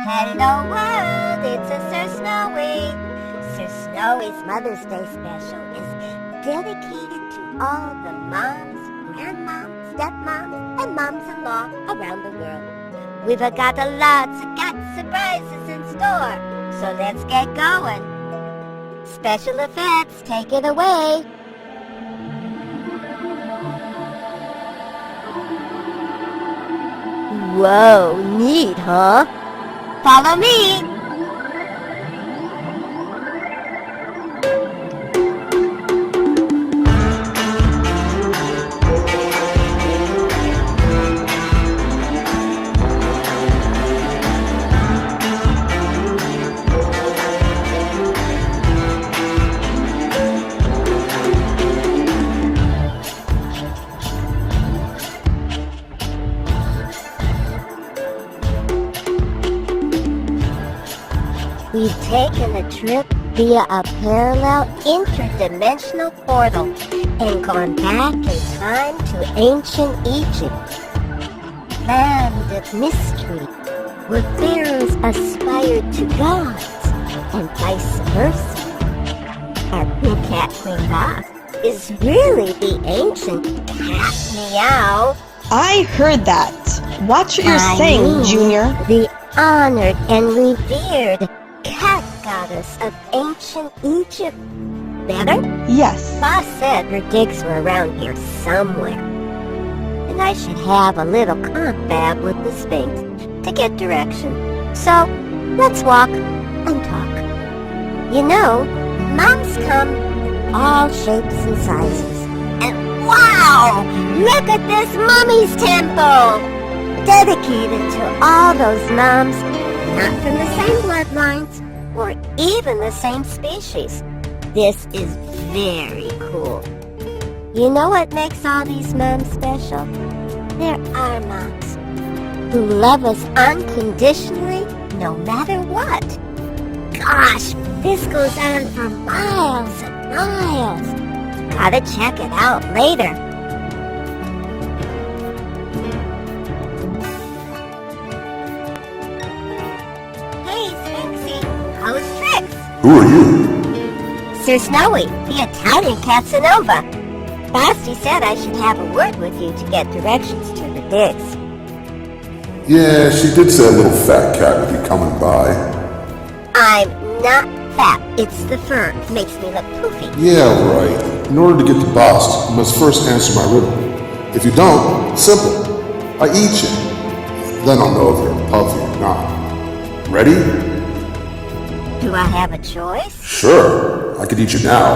Hello world, it's a Sir Snowy. Sir Snowy's Mother's Day special is dedicated to all the moms, grandmoms, stepmoms, and moms-in-law around the world. We've got got surprises in store, so let's get going. Special effects, take it away. Whoa, neat, huh? Follow me! We've taken a trip via a parallel interdimensional portal and gone back in time to ancient Egypt, land of mystery, where pharaohs aspired to gods and vice versa. Our big cat Queen Boss is really the ancient cat meow. I heard that. Watch what you're saying, Junior. The honored and revered cat goddess of ancient Egypt. Better? Yes. Boss said her digs were around here somewhere. And I should have a little confab with the Sphinx to get direction. So, let's walk and talk. You know, moms come in all shapes and sizes. And wow! Look at this mummy's temple! Dedicated to all those moms not from the same bloodlines, or even the same species. This is very cool. You know what makes all these moms special? They're our moms, who love us unconditionally, no matter what. Gosh, this goes on for miles and miles. Gotta check it out later. Who are you? Sir Snowy, the Italian Casanova. Basti said I should have a word with you to get directions to the digs. Yeah, she did say a little fat cat would be coming by. I'm not fat. It's the fur. It makes me look poofy. Yeah, right. In order to get to Bast, you must first answer my riddle. If you don't, it's simple. I eat you. Then I'll know if you're puffy or not. Ready? Do I have a choice? Sure, I could eat you now.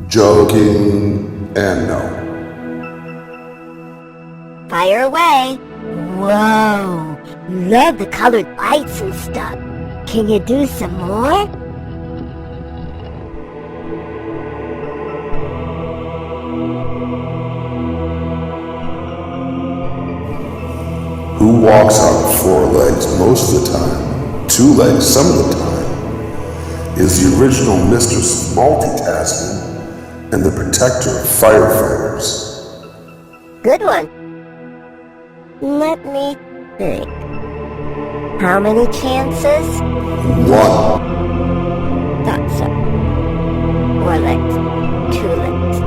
Joking and no. Fire away. Whoa, love the colored lights and stuff. Can you do some more? Who walks on 4 legs most of the time? 2 legs some of the time, is the original mistress of multitasking and the protector of firefighters. Good one. Let me think. How many chances? 1. Thought so. 4 legs. 2 legs.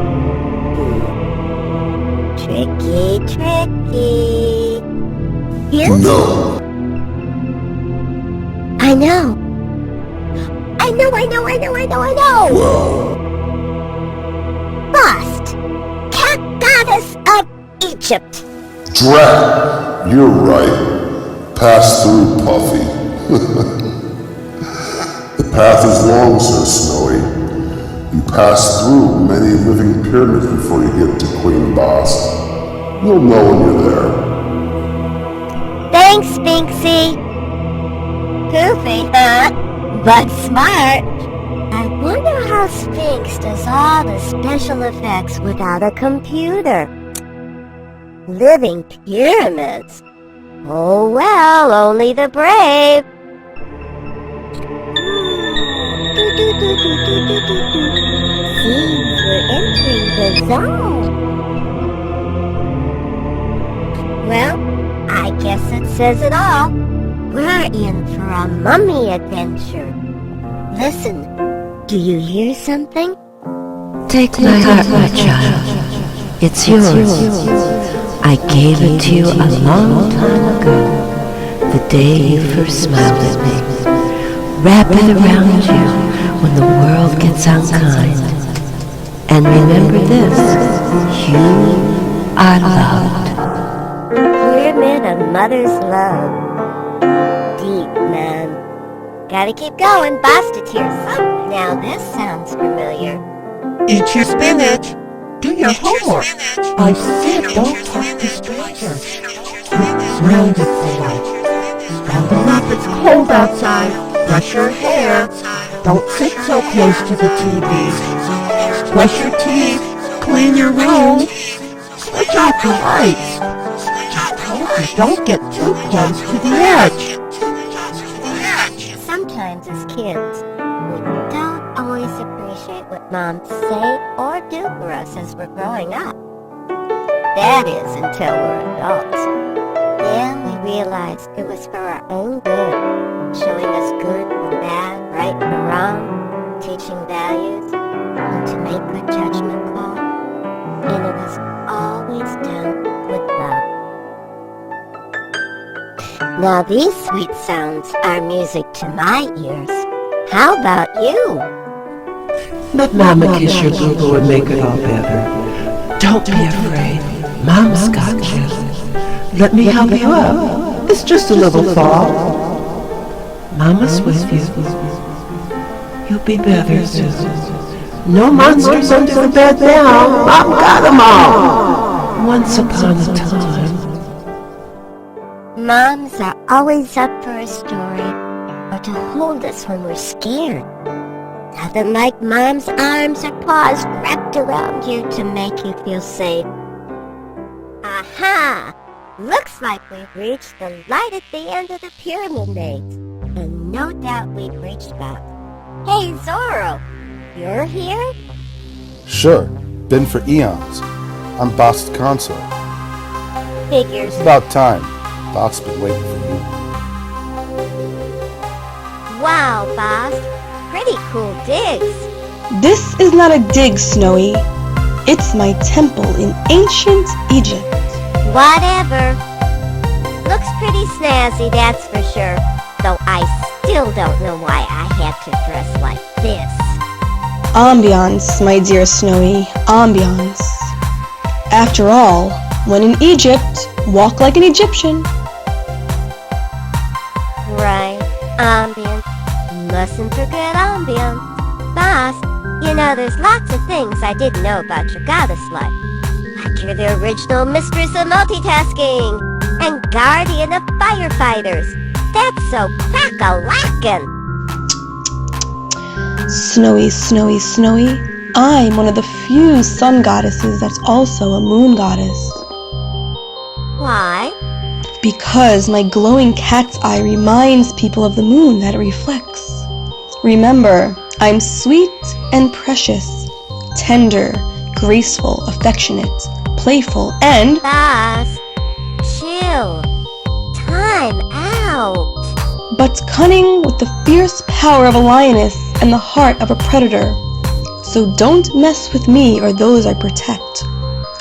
Tricky. Hint? No. I know. Well. Bast, cat goddess of Egypt. Drat. You're right. Pass through, Puffy. The path is long, Sir Snowy. You pass through many living pyramids before you get to Queen Bast. You'll know when you're there. Thanks, Sphinxy. Goofy, huh? But smart. I wonder how Sphinx does all the special effects without a computer. Living pyramids. Oh well, only the brave. Seems we're entering the zone. Well, I guess it says it all. we're in for a mummy adventure. Listen, do you hear something? Take my heart, my child. It's yours. I gave it to you a long time ago, the day you first smiled at me. Wrap it around you when the world gets unkind. And remember this, you are loved. We're meant of mother's love. Deep, man. Gotta keep going, boss to tears. Now this sounds familiar. Eat your spinach. Do your homework. I said don't talk to strangers. Keep grounded for life. Bundle up, it's cold outside. Brush your hair. Don't sit so close to the TV. Brush your teeth. Clean your room. Switch off the lights. Don't get too close to the edge. Sometimes as kids, we don't always appreciate what moms say or do for us as we're growing up. That is until we're adults. Then we realize it was for our own good, showing us good from bad, right from wrong, teaching values, and to make good judgment calls. And it was always done with love. Now these sweet sounds are music to my ears. How about you? Let Mama kiss your boo-boo and make it all better. Don't be afraid. Mom's got you. Let me help you up. It's just a little fall. Mama's with you. You'll be better, Susan. No monsters under the bed now. Mom got them all. Once upon a time. Moms are always up for a story, or to hold us when we're scared. Nothing like Mom's arms or paws wrapped around you to make you feel safe. Aha! Looks like we've reached the light at the end of the pyramid maze, and no doubt we've reached about. Hey, Zorro, you're here? Sure, been for eons. I'm Boss Consort. Figures. It's about time. Doc's been waiting for you. Wow, Boss. Pretty cool digs. This is not a dig, Snowy. It's my temple in ancient Egypt. Whatever. Looks pretty snazzy, that's for sure. Though I still don't know why I had to dress like this. Ambiance, my dear Snowy, ambiance. After all, when in Egypt, walk like an Egyptian. Right, ambience. Mustn't forget ambience. Boss, you know there's lots of things I didn't know about your goddess life. Like you're the original mistress of multitasking and guardian of firefighters. That's so crack-a-lackin'. Snowy, Snowy, Snowy. I'm one of the few sun goddesses that's also a moon goddess. Why? Because my glowing cat's eye reminds people of the moon that it reflects. Remember, I'm sweet and precious, tender, graceful, affectionate, playful, and... Boss, chill. Time out. but cunning with the fierce power of a lioness and the heart of a predator. So don't mess with me or those I protect.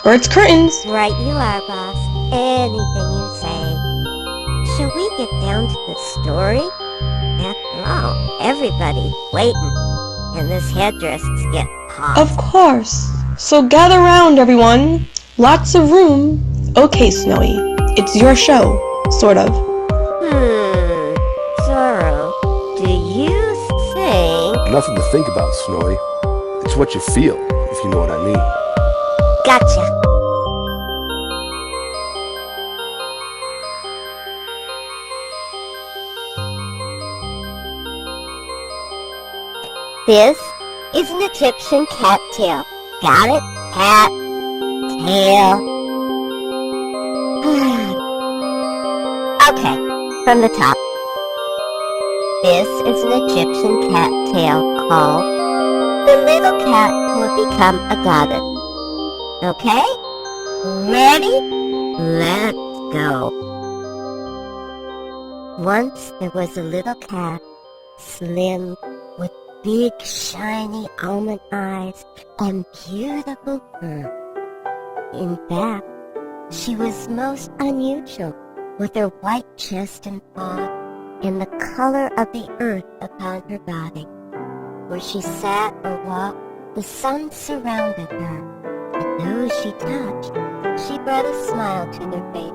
Or it's curtains. Right you are, boss. Anything you say. Shall we get down to the story? After all, everybody's waiting, and this headdress is getting hot. Of course. So gather round, everyone. Lots of room. Okay, Snowy. It's your show. Sort of. Zorro, do you think... Nothing to think about, Snowy. It's what you feel, if you know what I mean. Gotcha. This is an Egyptian cat tail. Got it? Cat tail. Okay, from the top. This is an Egyptian cat tale called The Little Cat Who Would Become a Goddess. Okay? Ready? Let's go. Once there was a little cat, slim, with big shiny almond eyes and beautiful fur. In fact, she was most unusual, with her white chest and paw and the color of the earth upon her body. Where she sat or walked, the sun surrounded her, and those she touched, she brought a smile to their face.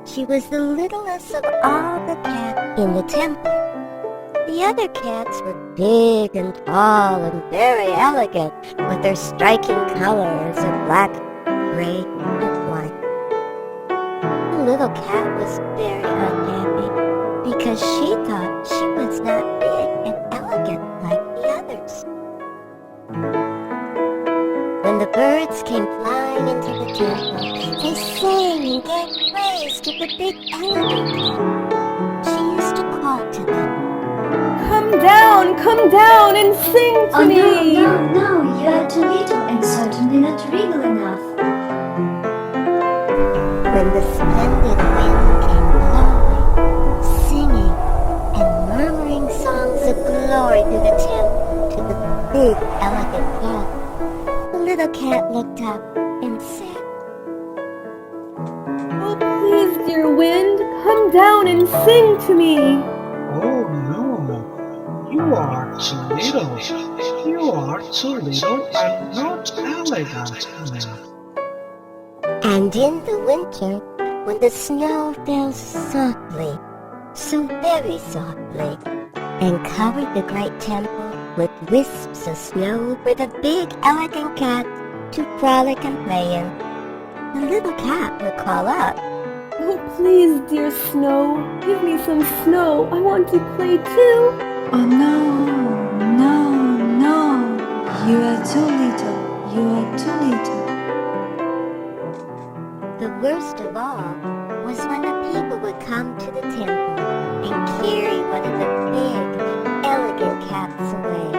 She was the littlest of all the cats in the temple. The other cats were big and tall and very elegant, with their striking colors of black, gray, and white. The little cat was very unhappy because she thought she was not big and elegant like the others. When the birds came flying into the temple, they sang and gave praise to the big elegant cat. She used to call to them, Come down and sing to me! No, you are too little and certainly not regal enough. when the splendid wind came blowing, singing, and murmuring songs of glory through the temple to the big elegant cat, the little cat looked up and said, Oh, please, dear wind, come down and sing to me! Oh no, you are too little. You are too little and not elegant enough. And in the winter, when the snow fell softly, so very softly, and covered the great temple with wisps of snow for the big elegant cat to frolic and play in, the little cat would call up, Oh, please, dear snow, give me some snow. I want to play too. Oh no, you are too little. You are too little. The worst of all was when the people would come to the temple and carry one of the big, elegant cats away,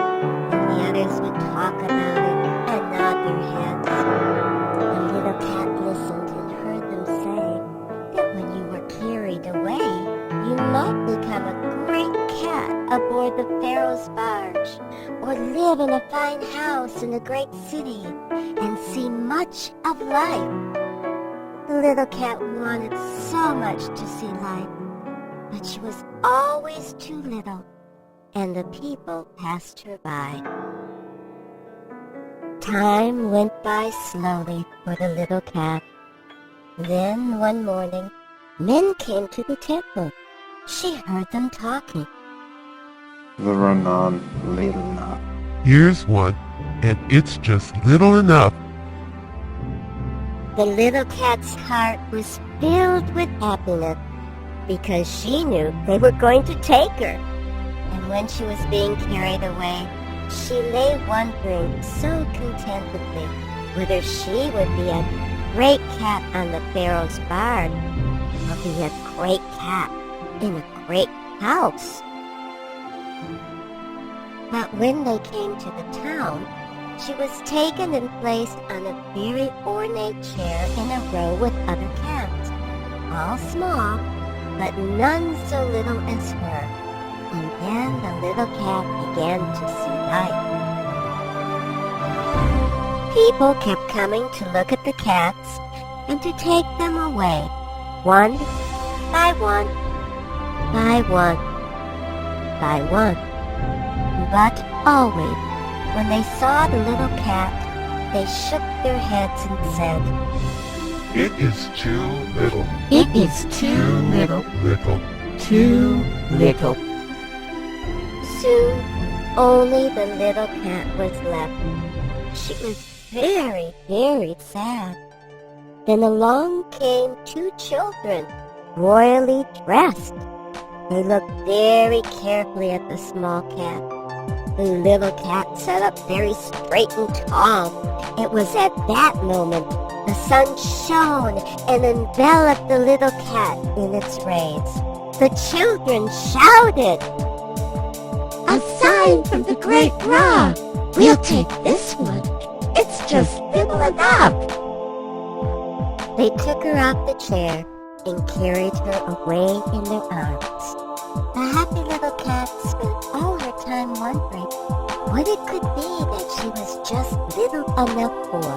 and the others would talk about it and nod their heads. The little cat listened and heard them say that when you were carried away, you might become a great cat aboard the Pharaoh's barge, or live in a fine house in a great city and see much of life. The little cat wanted so much to see life, but she was always too little, and the people passed her by. Time went by slowly for the little cat. Then one morning, men came to the temple. She heard them talking. The run-on little enough. Here's one, and it's just little enough. The little cat's heart was filled with happiness because she knew they were going to take her. And when she was being carried away, she lay wondering so contentedly whether she would be a great cat on the Pharaoh's barge or be a great cat in a great house. But when they came to the town, she was taken and placed on a very ornate chair in a row with other cats, all small, but none so little as her. And then the little cat began to see life. People kept coming to look at the cats and to take them away, one by one, by one, by one. But always, when they saw the little cat, they shook their heads and said, It is too little. It is too little, too little. Soon, only the little cat was left. She was very, very sad. Then along came two children, royally dressed. They looked very carefully at the small cat. The little cat sat up very straight and tall. It was at that moment the sun shone and enveloped the little cat in its rays. The children shouted, A sign from the great Ra. We'll take this one. It's just little enough. They took her off the chair and carried her away in their arms. The happy little cat spent all her time wondering what it could be that she was just little enough for.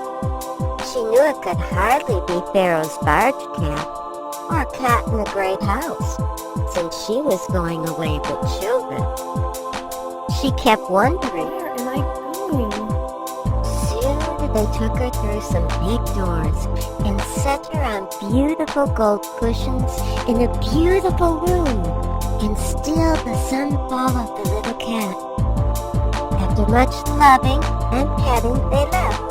She knew it could hardly be Pharaoh's barge cat or a cat in a great house, since she was going away with children. She kept wondering, Where am I going? soon they took her through some big doors and set her on beautiful gold cushions in a beautiful room, and still the sun followed the little cat. After much loving and petting, they left.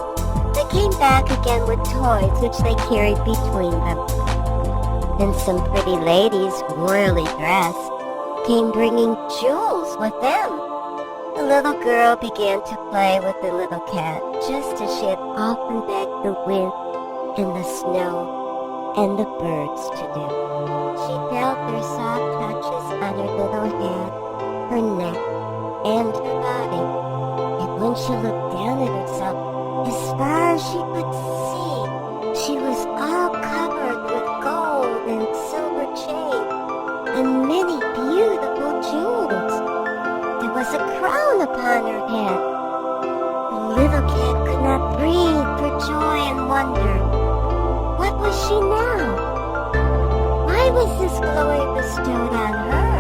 They came back again with toys which they carried between them. Then some pretty ladies, royally dressed, came bringing jewels with them. The little girl began to play with the little cat, just as she had often begged the wind and the snow and the birds to do. She felt their soft touches on her little head, her neck, and her body. And when she looked down at herself, as far as she could see, she was all covered with gold and silver chain and many beautiful jewels. There was a crown upon her head. The little cat could not breathe for joy and wonder. What was she now? Why was this glory bestowed on her?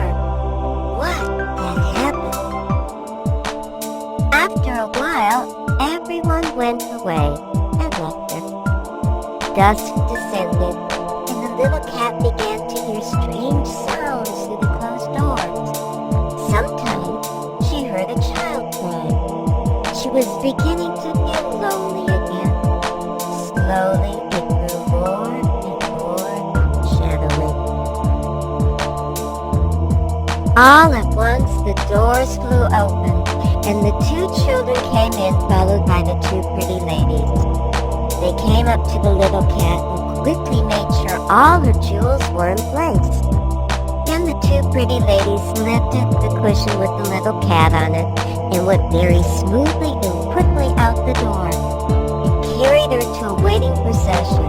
What had happened? After a while, everyone went away and left her. Dusk descended, and the little cat began to hear strange sounds through the closed doors. Sometimes she heard a child crying. She was beginning to feel lonely again. Slowly it grew more and more shadowy. All at once the doors flew open, and the two children came in, followed by the two pretty ladies. They came up to the little cat and quickly made sure all her jewels were in place. Then the two pretty ladies lifted the cushion with the little cat on it and went very smoothly and quickly out the door and carried her to a waiting procession.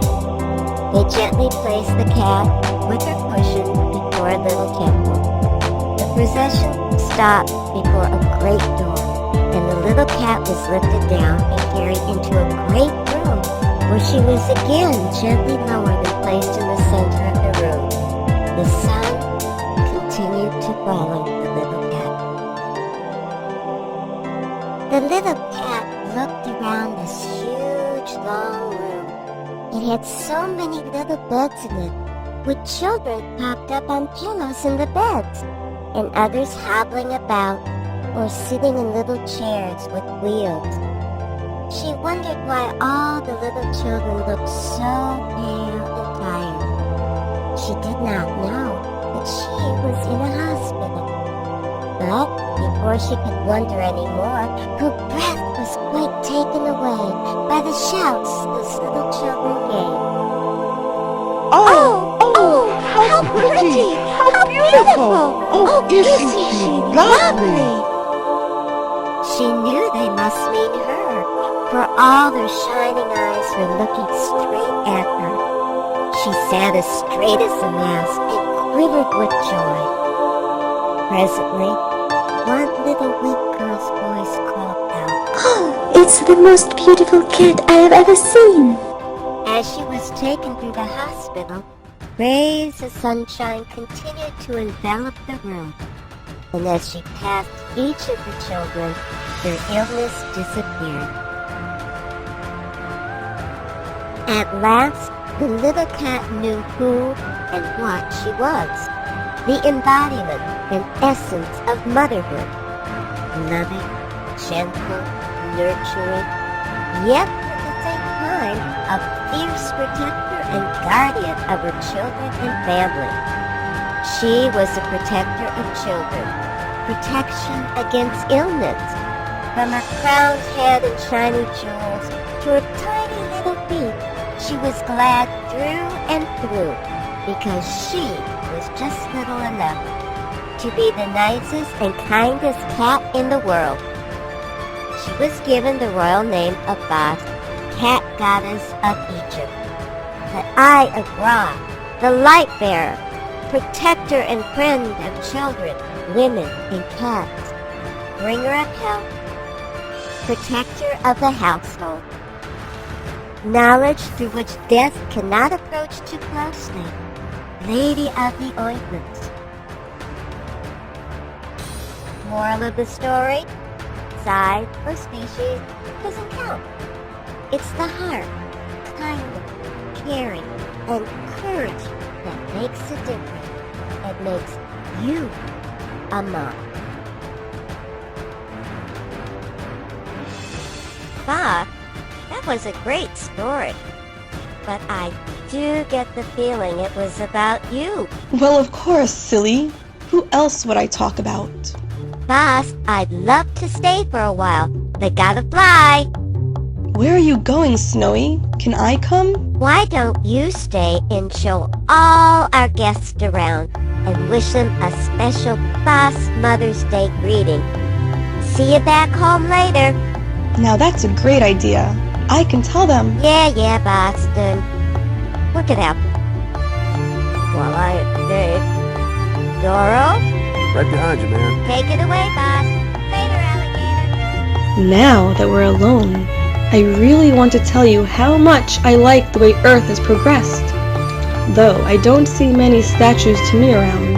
They gently placed the cat with her cushion before a little temple. The procession stopped before a great door, and the little cat was lifted down and carried into a great room, where she was again gently lowered and placed in the center of the room. The sun continued to follow the little cat. The little cat looked around this huge, long room. It had so many little beds in it, with children propped up on pillows in the beds, and others hobbling about or sitting in little chairs with wheels. She wondered why all the little children looked so pale and tired. She did not know that she was in a hospital. But before she could wonder any more, her breath was quite taken away by the shouts those little children gave. Oh, how pretty! How beautiful! Oh, isn't she lovely? She knew they must mean her, for all their shining eyes were looking straight at her. She sat as straight as a mouse and quivered with joy. Presently, one little weak girl's voice called out, Oh, it's the most beautiful kid I have ever seen. As she was taken through the hospital, rays of sunshine continued to envelop the room, and as she passed each of the children, their illness disappeared. At last, the little cat knew who and what she was, the embodiment and essence of motherhood. Loving, gentle, nurturing, yet at the same time a fierce protector and guardian of her children and family. She was a protector of children, protection against illness. From her crowned head and shiny jewels to her tiny little feet, she was glad through and through, because she was just little enough to be the nicest and kindest cat in the world. She was given the royal name of Bast, Cat Goddess of Egypt. The Eye of Ra the light bearer, protector and friend of children, women, and cats, bringer of health, protector of the household, knowledge through which death cannot approach too closely, lady of the ointments. Moral of the story, size or species doesn't count. It's the heart, kindness, caring, and courage that makes a difference and makes you a mom. Bob, that was a great story, but I do get the feeling it was about you. Well, of course, silly. Who else would I talk about? Boss, I'd love to stay for a while, but gotta fly. Where are you going, Snowy? Can I come? Why don't you stay and show all our guests around and wish them a special Boss Mother's Day greeting. See you back home later. Now that's a great idea. I can tell them. Yeah, Boston. Work it out. While I Doro? Right behind you, man. Take it away, boss. Later, alligator. Now that we're alone, I really want to tell you how much I like the way Earth has progressed. Though I don't see many statues to me around.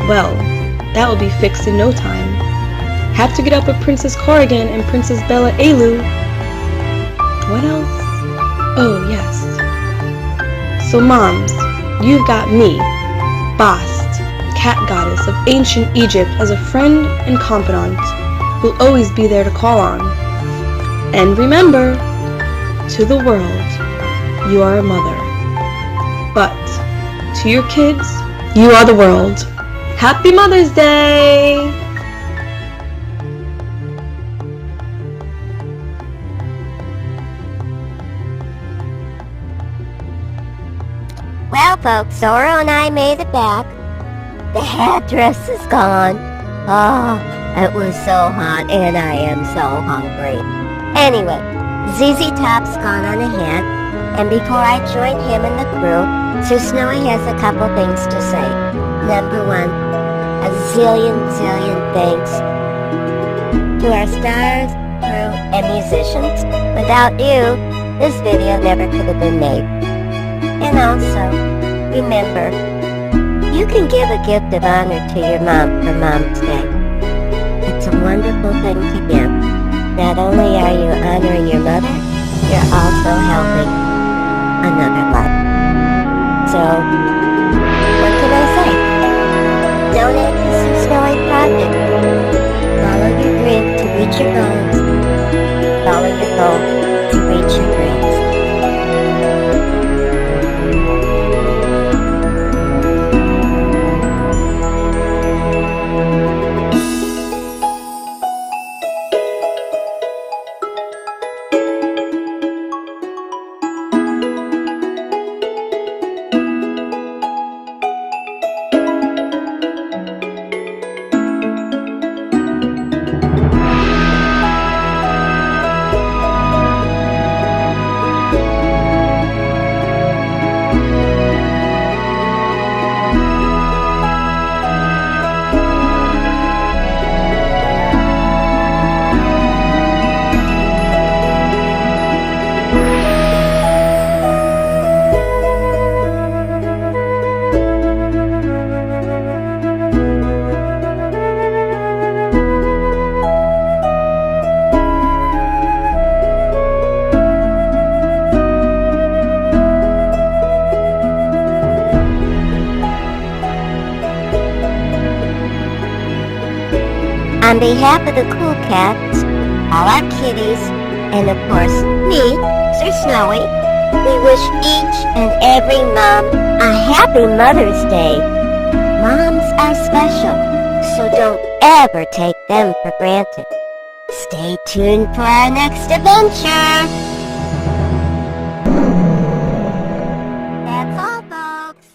Well, that will be fixed in no time. Have to get up with Princess Corrigan and Princess Bella Ailu. What else? Oh, yes. So moms, you've got me, Bast, cat goddess of ancient Egypt, as a friend and confidant who'll always be there to call on. And remember, to the world, you are a mother. But to your kids, you are the world. Happy Mother's Day! Well, folks, Zoro and I made it back. The headdress is gone. Oh, it was so hot, and I am so hungry. Anyway, ZZ Top's gone on ahead, and before I join him and the crew, Sir Snowy has a couple things to say. Number one, a zillion thanks to our stars, crew, and musicians. Without you, this video never could have been made. And also, remember, you can give a gift of honor to your mom for Mom's Day. It's a wonderful thing to give. Not only are you honoring your mother, you're also helping another life. So, what can I say? Donate to some Snowy Project. Follow your dream to reach your goals. Follow your goal to reach your dreams. On behalf of the Kool Kats, all our kitties, and of course me, Sir Snowy, we wish each and every mom a happy Mother's Day. Moms are special, so don't ever take them for granted. Stay tuned for our next adventure. That's all, folks.